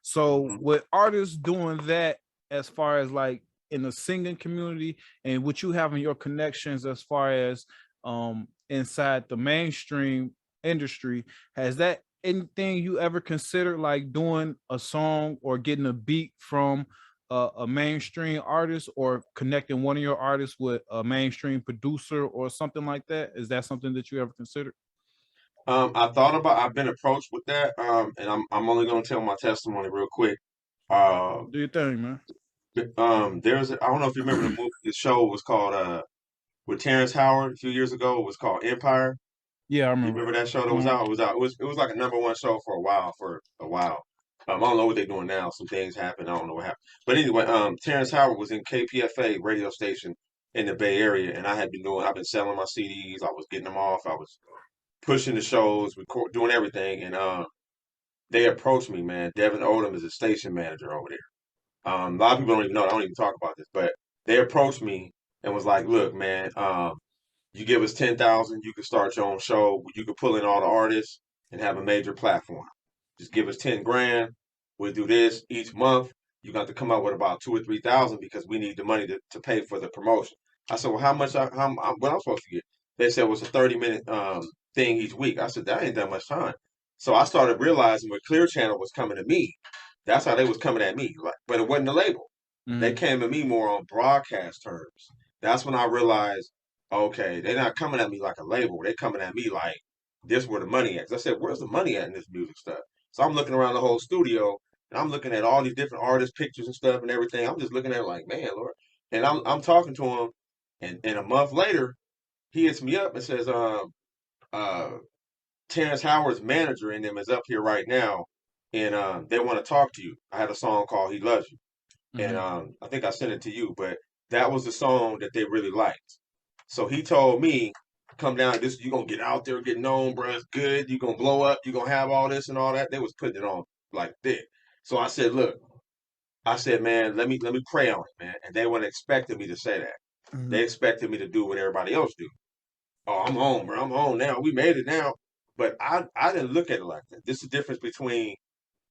So with artists doing that, as far as like in the singing community, and what you having your connections as far as inside the mainstream industry, has that anything you ever considered like doing a song or getting a beat from a mainstream artist, or connecting one of your artists with a mainstream producer or something like that? Is that something that you ever considered? I thought about. I've been approached with that. And I'm only gonna tell my testimony real quick. Uh, Do your thing, man. I don't know if you remember the movie. The show was called with Terrence Howard a few years ago. It was called Empire. Yeah, I You remember. remember that show that was Mhm. out? It was out. It was like a #1 show for a while. I don't know what they're doing now. Some things happened. I don't know what happened. But anyway, Terrence Howard was in KPFA radio station in the Bay Area, and I've been selling my CDs. I was getting them off. I was pushing the shows, doing everything, and they approached me, man. Devin Odom is a station manager over there. A lot of people don't even know. I don't even talk about this, but they approached me and was like, "Look, man, you give us 10,000, you can start your own show. You can pull in all the artists and have a major platform. Just give us 10 grand. We'll do this each month. You got to come up with about 2 or 3 thousand because we need the money to pay for the promotion." I said, "Well, how much? What I'm supposed to get?" They said it was a 30-minute thing each week. I said, "That ain't that much time." So I started realizing when Clear Channel was coming to me, that's how they was coming at me. Like, but it wasn't the label. They Mhm. came at me more on broadcast terms. That's when I realized, okay, they're not coming at me like a label. They're coming at me like this where the money at. 'Cause I said, where's the money at in this music stuff? So I'm looking around the whole studio and I'm looking at all these different artists' pictures and stuff and everything. I'm just looking at it like, man, Lord. And I'm talking to him, and a month later, he hits me up and says, uh, Terrence Howard's manager in them is up here right now, and they want to talk to you. I had a song called "He Loves You," and Mhm. I think I sent it to you, but that was the song that they really liked. So he told me, "Come down. This you gonna get out there, get known, bro. It's good. You gonna blow up. You gonna have all this and all that." They was putting it on like thick. So I said, "Look," I said, "Man, let me pray on it, man." And they weren't expecting me to say that. Mhm. They expected me to do what everybody else do. Oh, I'm home, bro. I'm home now. We made it now. But I didn't look at it like that. This is the difference between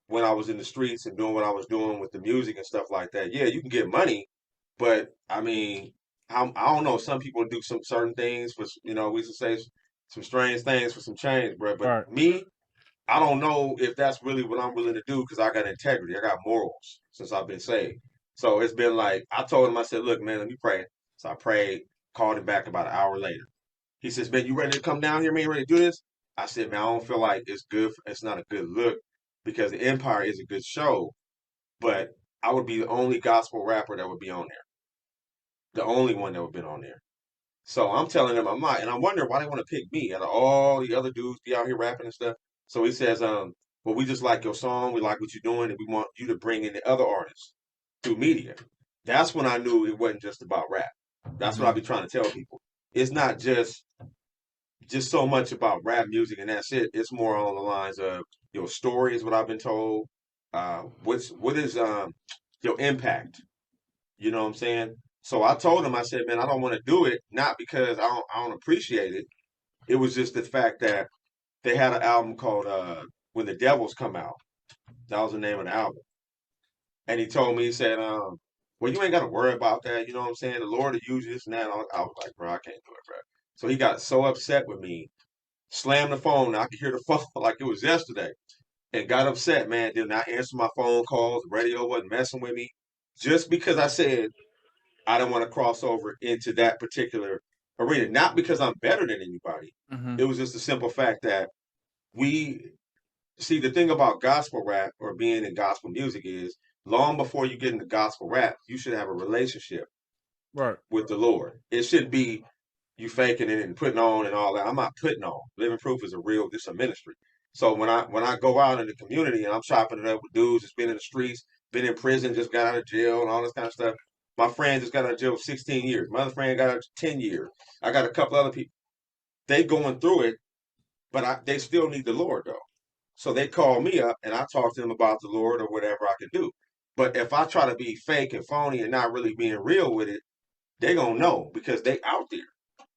when I was in the streets and doing what I was doing with the music and stuff like that. Yeah, you can get money, but I mean, I don't know. Some people do some certain things for, we used to say some strange things for some change, bro. But All right. me, I don't know if that's really what I'm willing to do because I got integrity. I got morals since I've been saved. So it's been like, I told him, I said, look, man, let me pray. So I prayed, called him back about an hour later. He says, man, you ready to come down here, man? You ready to do this? I said, man, I don't feel like it's good. It's not a good look because the Empire is a good show, but I would be the only gospel rapper that would be on there, the only one that would have been on there. So I'm telling them I'm not, and I'm wondering why they want to pick me out of all the other dudes be out here rapping and stuff. So he says, well, we just like your song, we like what you're doing, and we want you to bring in the other artists through media. That's when I knew it wasn't just about rap. That's what I Mhm. be trying to tell people. It's not just so much about rap music and that's it. It's more on the lines of your story is what I've been told. What is your impact? You know what I'm saying? So I told him, I said, man, I don't want to do it, not because I don't appreciate it. It was just the fact that they had an album called When the Devils Come Out. That was the name of the album. And he told me, he said, well, you ain't got to worry about that. You know what I'm saying? The Lord will use this and that. And I was like, bro, I can't do it, bro. So he got so upset with me, slammed the phone. I could hear the phone like it was yesterday, and got upset, man. Did not answer my phone calls. The radio wasn't messing with me. Just because I said I don't want to cross over into that particular arena. Not because I'm better than anybody. Mhm. It was just a simple fact that we see the thing about gospel rap or being in gospel music is long before you get into gospel rap, you should have a relationship Right. with the Lord. It should be you faking it and putting on and all that. I'm not putting on. Living proof is this a ministry. So when I go out in the community and I'm chopping it up with dudes that's been in the streets, been in prison, just got out of jail and all this kind of stuff. My friend just got out of jail 16 years. My other friend got out 10 years. I got a couple other people. They going through it, but they still need the Lord though. So they call me up and I talk to them about the Lord or whatever I can do. But if I try to be fake and phony and not really being real with it, they gonna know because they out there.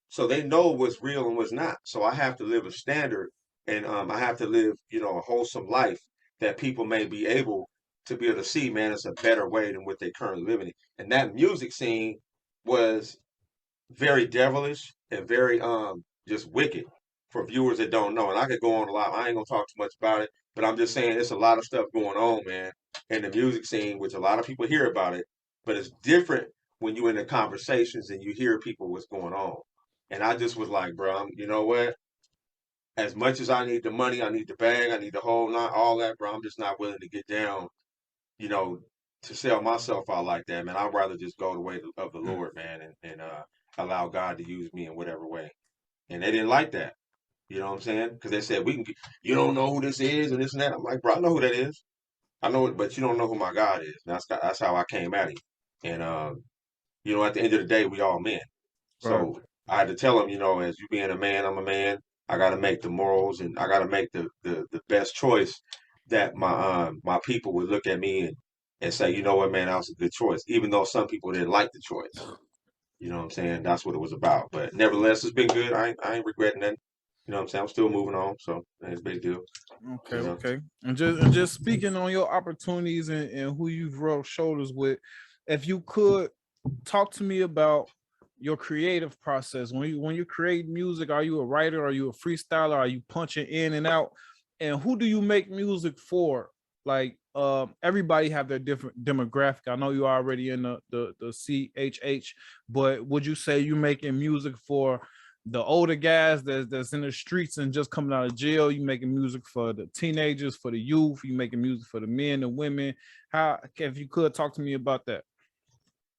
So they know what's real and what's not. So I have to live a standard, and I have to live, a wholesome life that people may be able. to be able to see, man, it's a better way than what they currently living in. And that music scene was very devilish and very just wicked for viewers that don't know. And I could go on a lot. I ain't gonna talk too much about it, but I'm just saying it's a lot of stuff going on, man, in the music scene, which a lot of people hear about it, but it's different when you're in the conversations and you hear people what's going on. And I just was like, bro, you know what? As much as I need the money, I need the bag, I need the whole not all that, bro. I'm just not willing to get down, you know, to sell myself out like that, man. I'd rather just go the way of the Lord, man, and allow God to use me in whatever way. And they didn't like that. You know what I'm saying? Because they said you don't know who this is and this and that. I'm like, bro, I know who that is. I know it, but you don't know who my God is. And that's how I came at him. And you know, at the end of the day, we all men. Right. So I had to tell him, you know, as you being a man, I'm a man. I got to make the morals and I got to make the best choice that my people would look at me and say, you know what, man, that was a good choice. Even though some people didn't like the choice. You know what I'm saying? That's what it was about. But nevertheless, it's been good. I ain't regretting that. You know what I'm saying? I'm still moving on. So it's a big deal. Okay, You know? okay. And just speaking on your opportunities and who you've rubbed shoulders with, if you could talk to me about your creative process. When you create music, are you a writer? Are you a freestyler? Are you punching in and out? And who do you make music for? Like everybody have their different demographic. I know you're already in the CHH, but would you say you making music for the older guys that's in the streets and just coming out of jail? You making music for the teenagers, for the youth? You making music for the men and women? How, if you could talk to me about that?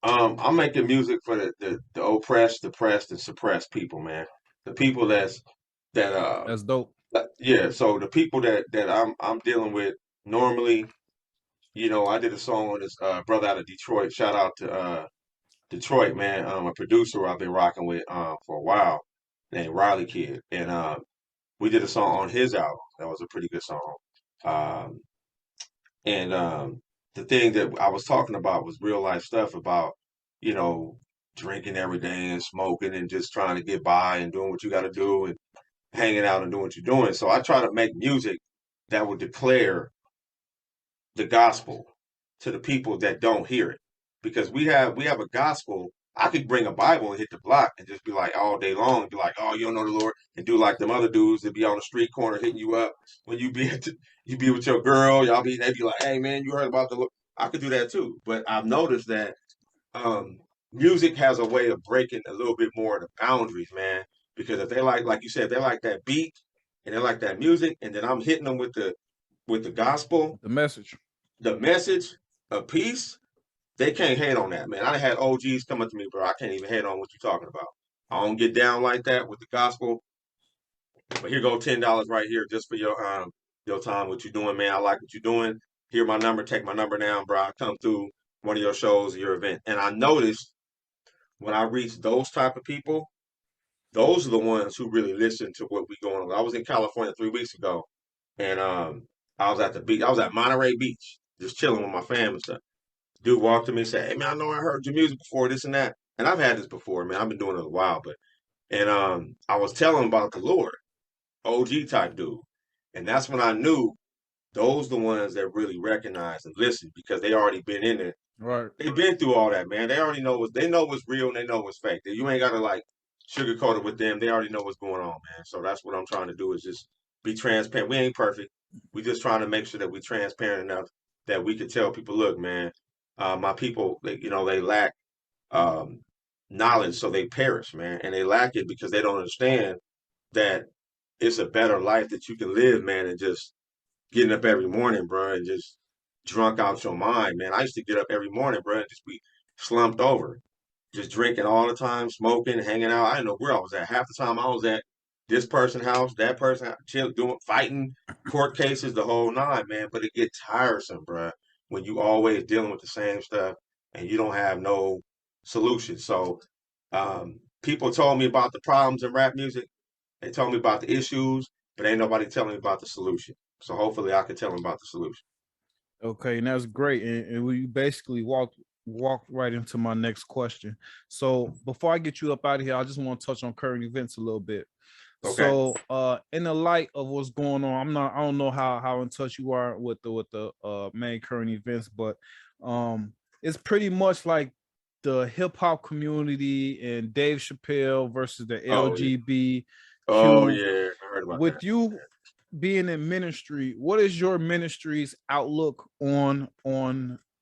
I'm making music for the oppressed, depressed, and suppressed people, man. The people that That's dope. yeah. So the people that I'm dealing with normally, you know, I did a song on this brother out of Detroit. Shout out to Detroit, man. A producer I've been rocking with for a while named Riley Kid, and we did a song on his album. That was a pretty good song. Um, and the thing that I was talking about was real life stuff about, you know, drinking every day and smoking and just trying to get by and doing what you got to do and hanging out and doing what you're doing. So I try to make music that would declare the gospel to the people that don't hear it, because we have a gospel. I could bring a Bible and hit the block and just be like all day long, be like, "Oh, you don't know the Lord," and do like them other dudes that be on the street corner hitting you up when you be with your girl. They be like, "Hey, man, you heard about the Lord?" I could do that too, but I've noticed that um, music has a way of breaking a little bit more of the boundaries, man. Because if they like you said, they like that beat and they like that music, and then I'm hitting them with the gospel, The message. the message of peace, they can't hate on that, man. I done had OGs come up to me, bro. I can't even hate on what you're talking about. I don't get down like that with the gospel. But here go $10 right here just for your time, what you're doing, man. I like what you're doing. Here my number, take my number down, bro. I come through one of your shows or your event. And I noticed when I reach those type of people, those are the ones who really listen to what we going on. I was in California 3 weeks ago, and I was at the beach. I was at Monterey Beach, just chilling with my fam and stuff. Dude walked to me and said, "Hey man, I know I heard your music before, this and that." And I've had this before, man. I've been doing it a while, but and I was telling him about the Lord, OG type dude. And that's when I knew those the ones that really recognize and listen, because they already been in it. Right. They've been through all that, man. They already know they know what's real and they know what's fake. You ain't gotta like sugarcoat it with them. They already know what's going on, man. So that's what I'm trying to do, is just be transparent. We ain't perfect. We just trying to make sure that we transparent enough that we can tell people, look, man, my people, they lack um, knowledge, so they perish, man, and they lack it because they don't understand that it's a better life that you can live, man, and just getting up every morning, bro, and just drunk out your mind, man. I used to get up every morning, bro, and just be slumped over, just drinking all the time, smoking, hanging out. I didn't know where I was at. Half the time I was at this person's house, that person, chill, doing, fighting, court cases, the whole nine, man. But it gets tiresome, bro, when you always dealing with the same stuff and you don't have no solution. So people told me about the problems in rap music. They told me about the issues, but ain't nobody telling me about the solution. So hopefully I can tell them about the solution. Okay, and that's great. And we basically walked right into my next question. So before I get you up out of here, I just want to touch on current events a little bit. Okay. So in the light of what's going on, I don't know how in touch you are with the main current events, but it's pretty much like the hip hop community and Dave Chappelle versus the Oh yeah. LGBTQ. Oh yeah. I heard about that. With you being in ministry, what is your ministry's outlook on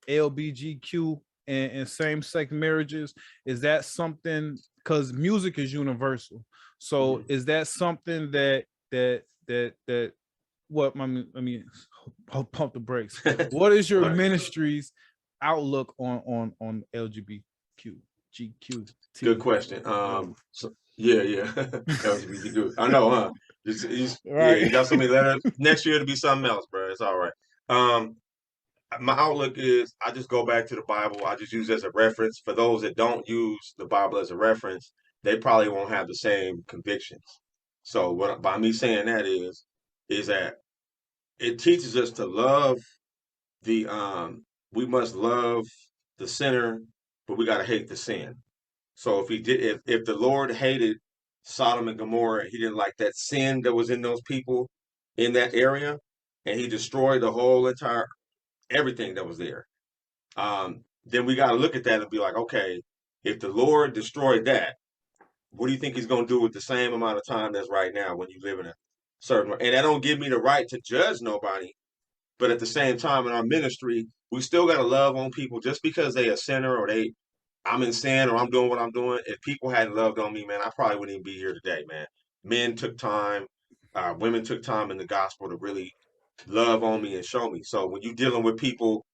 LBGQ and same-sex marriages? Is that something, because music is universal, so is that something that what I'll pump the brakes. What is your Right. ministry's outlook on LGBTQ GQ? Good question. So, yeah. LGBTQ. I know, huh? Yeah, Right. you got so many letters. Next year to be something else, bro. It's all right. Um, my outlook is I just go back to the Bible. I just use it as a reference. For those that don't use the Bible as a reference, they probably won't have the same convictions. So what by me saying that is that it teaches us to love the we must love the sinner, but we gotta hate the sin. So if the Lord hated Sodom and Gomorrah, he didn't like that sin that was in those people in that area, and he destroyed the whole entire everything that was there. Then we got to look at that and be like, okay, if the Lord destroyed that, what do you think he's going to do with the same amount of time that's right now when you live in a certain way? And that don't give me the right to judge nobody. But at the same time, in our ministry, we still got to love on people just because they a sinner or I'm in sin or I'm doing what I'm doing. If people hadn't loved on me, man, I probably wouldn't even be here today, man. Men took time, women took time in the gospel to really love on me and show me. So when you're dealing with people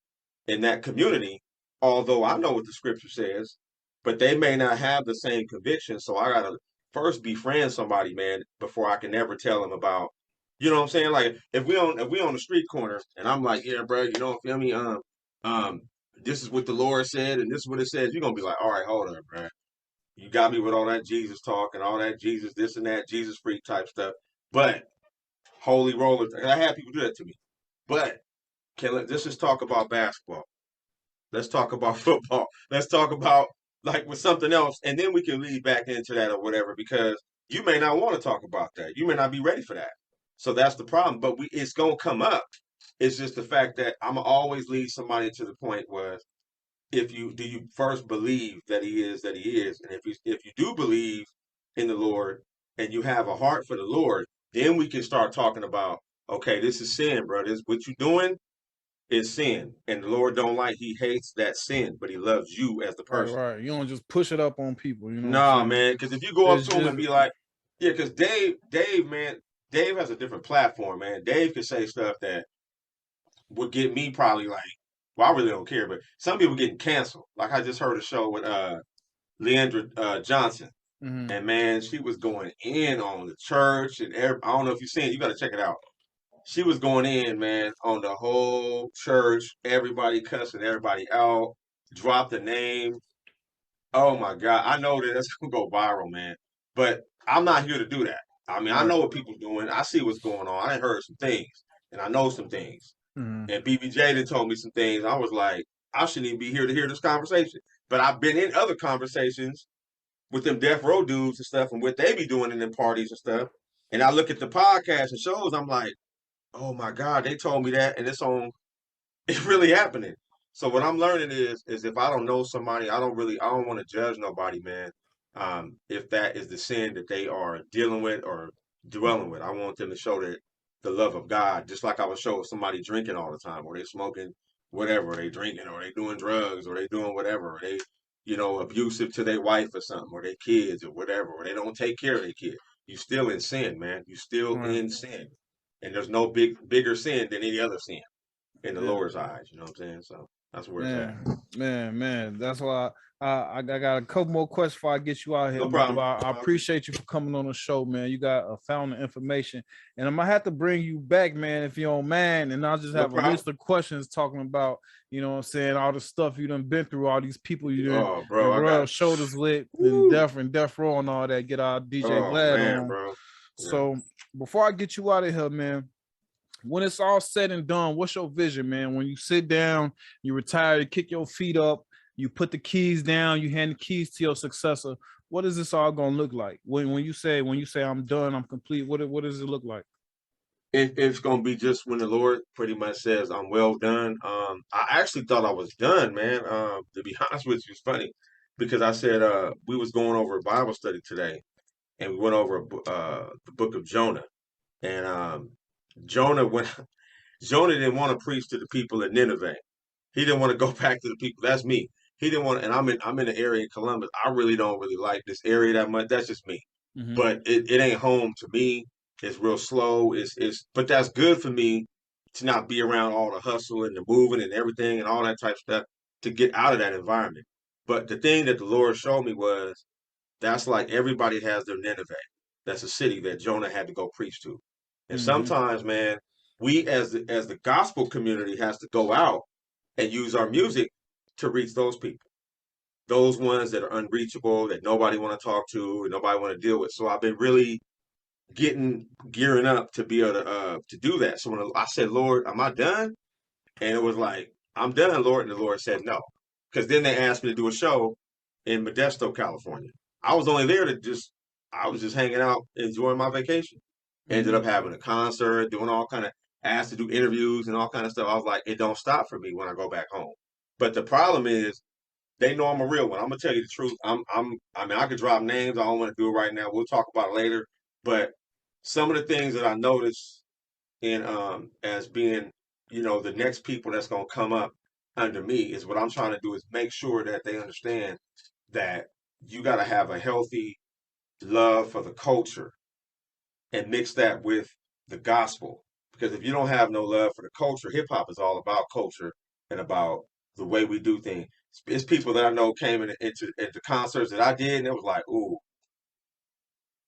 in that community, although I know what the scripture says, but they may not have the same conviction. So I gotta first befriend somebody, man, before I can ever tell them about, you know what I'm saying? Like if we on the street corner and I'm like, yeah, bro, you know, feel me? Um, this is what the Lord said, and this is what it says. You're gonna be like, all right, hold on, bro. You got me with all that Jesus talk and all that Jesus this and that Jesus freak type stuff. But holy roller, I had people do that to me. But let's just talk about basketball. Let's talk about football. Let's talk about like with something else, and then we can lead back into that or whatever. Because you may not want to talk about that. You may not be ready for that. So that's the problem. But it's gonna come up. It's just the fact that I'm always lead somebody to the point where if you do you first believe that he is, and if you do believe in the Lord and you have a heart for the Lord, then we can start talking about okay, this is sin, bro. This what you doing is sin, and the Lord don't like. He hates that sin, but He loves you as the Right, person. right. You don't just push it up on people. You know what I'm Nah, saying? man, because if you go up It's to him and just be like, yeah, because man, Dave has a different platform, man. Dave can say stuff that would get me probably like, well, I really don't care, but some people getting canceled. Like I just heard a show with Leandra Johnson, mhm. and man, she was going in on the church and I don't know if you've seen it. You got to check it out. She was going in, man, on the whole church, everybody cussing everybody out, dropped the name. Oh my God. I know that that's gonna go viral, man. But I'm not here to do that. I mean, I Right. know what people doing. I see what's going on. I heard some things and I know some things. Mhm. And BBJ done told me some things. I was like, I shouldn't even be here to hear this conversation. But I've been in other conversations with them death row dudes and stuff and what they be doing in them parties and stuff. And I look at the podcasts and shows, I'm like, oh my God, they told me that, and it's on. It's really happening. So what I'm learning is if I don't know somebody, I don't want to judge nobody, man. If that is the sin that they are dealing with or dwelling with, I want them to show that the love of God, just like I would show somebody drinking all the time, or they smoking whatever, or they drinking, or they doing drugs, or they doing whatever, or they, abusive to their wife or something, or their kids, or whatever, or they don't take care of their kid. You still in sin, man. You still Right. in sin, and there's no bigger sin than any other sin in the Yeah. Lord's eyes. You know what I'm saying? So that's where it's at. Man. That's why I got a couple more questions before I get you out here, No man. problem. But I appreciate you for coming on the show, man. You got a found of information, and I'm gonna have to bring you back, man, if you don't mind. And I'll just No have a problem. list of questions talking about, you know what I'm saying, all the stuff you done been through, all these people you done Oh, bro, I got. rub shoulders with, and Woo. death row and all that. Get our DJ Oh Vlad man, on. bro. Yeah. So before I get you out of here, man, when it's all said and done, what's your vision, man? When you sit down, you retire, you kick your feet up, you put the keys down, you hand the keys to your successor. what is this all gonna look like? When you say I'm done, I'm complete, what does it look like? It's gonna be just when the Lord pretty much says, "I'm well done." I actually thought I was done, man. To be honest with you, it's funny because I said we was going over a Bible study today, and we went over the book of Jonah, and Jonah went. Jonah didn't want to preach to the people in Nineveh. He didn't want to go back to the people. That's me. He didn't want, and I'm in the area in Columbus. I really don't really like this area that much. That's just me. Mm-hmm. But it ain't home to me. It's real slow. But that's good for me to not be around all the hustle and the moving and everything and all that type of stuff to get out of that environment. But the thing that the Lord showed me was that's like everybody has their Nineveh. That's a city that Jonah had to go preach to. And Mm-hmm. sometimes, man, we as the gospel community has to go out and use our music to reach those people, those ones that are unreachable, that nobody want to talk to and nobody want to deal with. So I've been really gearing up to be able to do that. So when I said, Lord, am I done? And it was like, I'm done, Lord. And the Lord said no. Because then they asked me to do a show in Modesto, California. I was only there I was just hanging out, enjoying my vacation. Ended Mm-hmm. up having a concert, doing all kind of, asked to do interviews and all kind of stuff. I was like, it don't stop for me when I go back home. But the problem is, they know I'm a real one. I'm gonna tell you the truth. I mean, I could drop names. I don't want to do it right now. We'll talk about it later. But some of the things that I noticed in as being, the next people that's gonna come up under me is what I'm trying to do is make sure that they understand that you got to have a healthy love for the culture and mix that with the gospel. Because if you don't have no love for the culture, hip hop is all about culture and about the way we do things. It's people that I know came into concerts that I did, and it was like, ooh,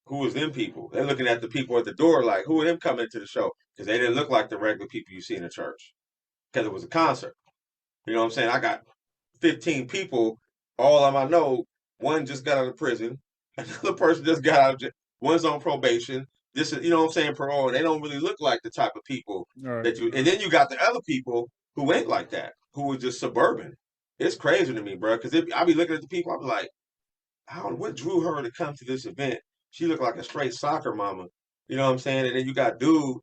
who is them people? They're looking at the people at the door like, who are them coming to the show? Because they didn't look like the regular people you see in a church. Because it was a concert. You know what I'm saying? I got 15 people, all of them I know. One just got out of prison, another person just got out of jail, one's on probation. This is, what I'm saying, parole. They don't really look like the type of people All right. that you. And then you got the other people who ain't like that, who are just suburban. It's crazy to me, bro. Because I be looking at the people, I be like, what drew her to come to this event? She looked like a straight soccer mama. You know what I'm saying? And then you got dude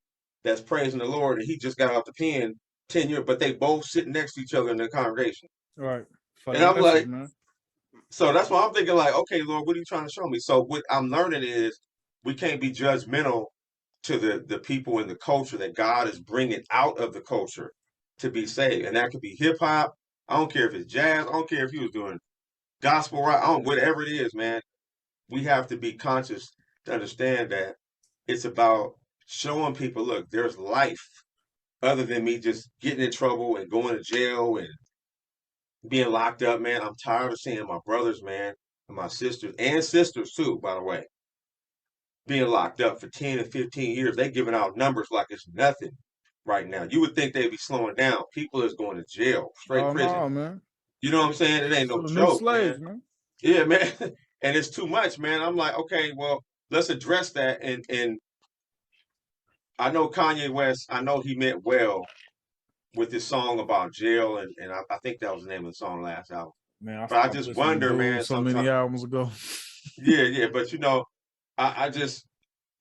that's praising the Lord, and he just got off the pen 10 years, but they both sitting next to each other in the congregation. All right. For And the I'm message, like, man. so that's why I'm thinking like, okay, Lord, what are you trying to show me? So what I'm learning is we can't be judgmental to the people in the culture that God is bringing out of the culture to be saved. And that could be hip hop. I don't care if it's jazz. I don't care if he was doing gospel rock. I don't, whatever it is, man. We have to be conscious to understand that it's about showing people, look, there's life other than me just getting in trouble and going to jail and being locked up, man. I'm tired of seeing my brothers, man, and my sisters too, by the way, being locked up for 10 and 15 years. They giving out numbers like it's nothing right now. You would think they'd be slowing down. People is going to jail, straight Oh prison. no, man. You know what I'm saying? It ain't no For the new joke, man. slaves, man. Yeah, man. And it's too much, man. I'm like, okay, well, let's address that. And I know Kanye West, I know he meant well with this song about jail, and I think that was the name of the song last album. Man, I But I stopped just listening to wonder, dude man, so many sometimes. albums ago. Yeah, yeah, but I just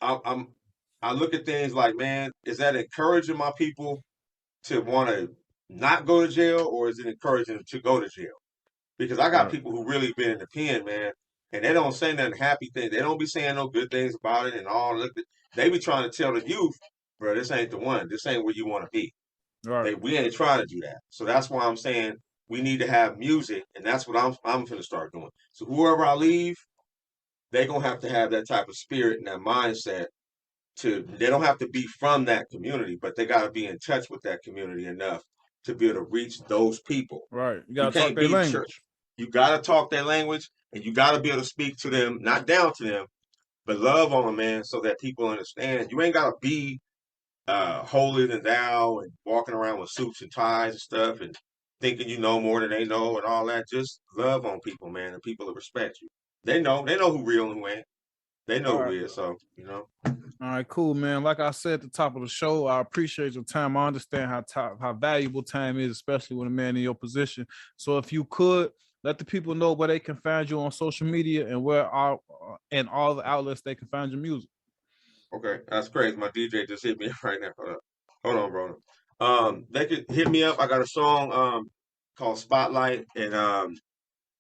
I'm I look at things like, man, is that encouraging my people to want to not go to jail, or is it encouraging them to go to jail? Because I got Right. people who really been in the pen, man, and they don't say nothing happy things. They don't be saying no good things about it and all. They be trying to tell the youth, bro, this ain't the one. This ain't where you want to be. Right. We ain't trying to do that. So that's why I'm saying we need to have music, and that's what I'm gonna start doing. So whoever I leave, they gonna have to have that type of spirit and that mindset they don't have to be from that community, but they gotta be in touch with that community enough to be able to reach those people. Right. You You gotta talk can't their be church. language. You gotta talk their language, and you gotta be able to speak to them, not down to them, but love on them, man, so that people understand. You ain't gotta be holier than thou and walking around with suits and ties and stuff and thinking you know more than they know and all that. Just love on people, man, and people that respect you. They know who real and who ain't. They know All who right. is. So All right, cool, man. Like I said at the top of the show, I appreciate your time. I understand how valuable time is, especially when a man in your position. So if you could let the people know where they can find you on social media and where all and all the outlets they can find your music. Okay, that's crazy. My DJ just hit me up right now. Hold on, bro. They could hit me up. I got a song called Spotlight, and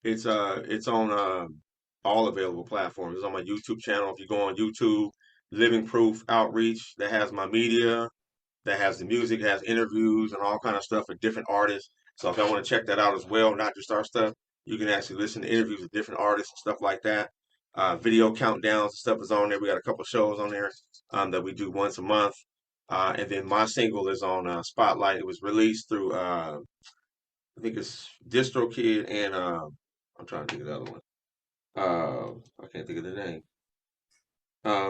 it's on all available platforms. It's on my YouTube channel. If you go on YouTube, Living Proof Outreach, that has my media, that has the music, has interviews and all kind of stuff with different artists. So if y'all want to check that out as well, not just our stuff, you can actually listen to interviews with different artists and stuff like that. Video countdowns and stuff is on there. We got a couple shows on there that we do once a month. And then my single is on Spotlight. It was released through I think it's DistroKid and I'm trying to think of the other one. I can't think of the name.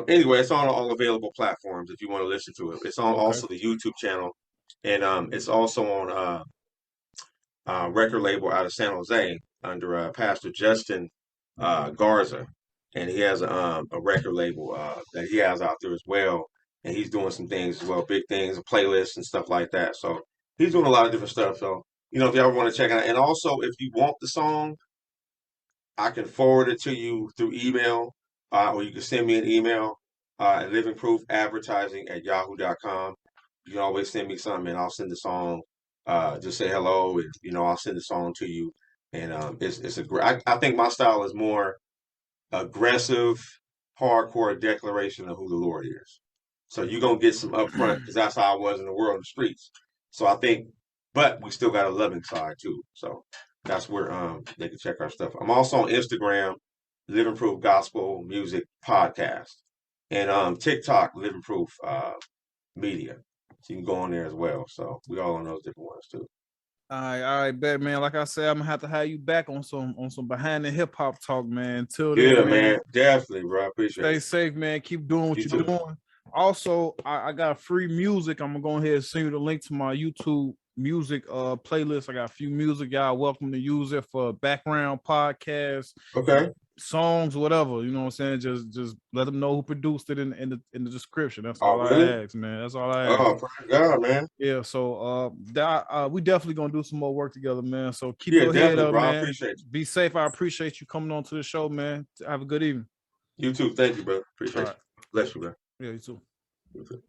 Anyway, it's on all available platforms if you want to listen to it. It's on also the YouTube channel, and it's also on record label out of San Jose under Pastor Justin Garza, and he has a record label that he has out there as well, and he's doing some things as well, big things, playlists and stuff like that. So he's doing a lot of different stuff. So if you ever want to check it out, and also if you want the song, I can forward it to you through email, or you can send me an email at livingproofadvertising@yahoo.com. You can always send me something, and I'll send the song. Just say hello, and I'll send the song to you. And it's a great. I think my style is more aggressive, hardcore declaration of who the Lord is. So you're gonna get some upfront because that's how I was in the world in the streets. So I think, but we still got a loving side too. So that's where they can check our stuff. I'm also on Instagram, Living Proof Gospel Music Podcast, and TikTok, Living Proof Media. So you can go on there as well. So we all on those different ones too. All right, bet, man. Like I said, I'm gonna have to have you back on some behind the hip hop talk, man. Till then, man, definitely, bro. I appreciate it. Stay safe, man. Keep doing what you're doing. Also, I got free music. I'm gonna go ahead and send you the link to my YouTube music playlist. I got a few music. Y'all welcome to use it for background podcasts. Okay. Songs, whatever, you know what I'm saying? Just let them know who produced it in the description. That's all really? I ask, man. That's all I ask. Oh, praise God, man. Yeah, so we definitely gonna do some more work together, man. So keep your head up, bro. man. I appreciate you. Be safe. I appreciate you coming on to the show, man. Have a good evening. You too. Thank you, bro. Appreciate you. Bless you, bro. Yeah, you too. You too.